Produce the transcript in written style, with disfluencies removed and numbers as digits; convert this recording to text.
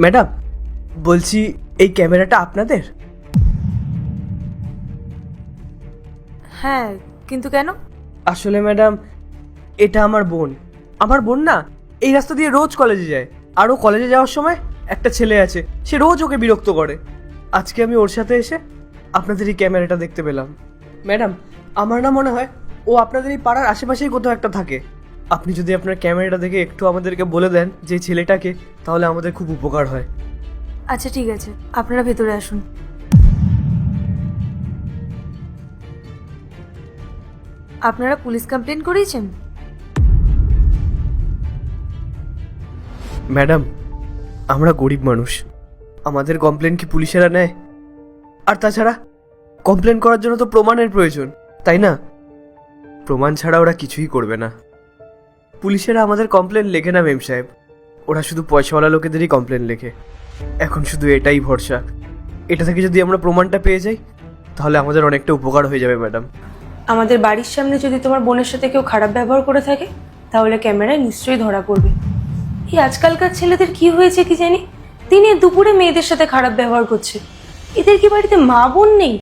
Madam, বলছি এই ক্যামেরাটা আপনাদের? হ্যাঁ, কিন্তু কেন? আসলে ম্যাডাম, এটা আমার বোন না এই রাস্তা দিয়ে রোজ কলেজে যায়। আর ও কলেজে যাওয়ার সময় একটা ছেলে আছে, সে রোজ ওকে বিরক্ত করে। আজকে আমি ওর সাথে এসে আপনাদের এই ক্যামেরাটা দেখতে পেলাম। ম্যাডাম, আমার না মনে হয় ও আপনাদের এই পাড়ার আশেপাশেই কোথাও একটা থাকে। আপনি যদি আপনার ক্যামেরাটা দেখে একটু আমাদেরকে বলে দেন যে এই ছেলেটাকে, তাহলে আমাদের খুব উপকার হয়। আচ্ছা ঠিক আছে, আপনারা ভেতরে আসুন। আপনারা পুলিশ কমপ্লেন করিয়েছেন? ম্যাডাম, আমরা গরিব মানুষ, আমাদের কমপ্লেন কি পুলিশেরা নেয়? আর তাছাড়া কমপ্লেন করার জন্য তো প্রমাণের প্রয়োজন, তাই না? প্রমাণ ছাড়া ওরা কিছুই করবে না। পুলিশেরা আমাদের কমপ্লেন লেখে না মেম সাহেব, ওরা শুধু পয়সাওয়ালা লোকেদেরই কমপ্লেন লেখে। এখন শুধু এটাই ভরসা, এটা থেকে যদি আমরা প্রমাণটা পেয়ে যাই তাহলে আমাদের অনেকটা উপকার হয়ে যাবে ম্যাডাম। আমাদের বাড়ির সামনে যদি তোমার বোনের সাথে কেউ খারাপ ব্যবহার করে থাকে তাহলে ক্যামেরায় নিশ্চয়ই ধরা পড়বে। এই আজকালকার ছেলেদের কি হয়েছে কি জানি, দিনে দুপুরে মেয়েদের সাথে খারাপ ব্যবহার করছে। এদের কি বাড়িতে মা বোন নেই?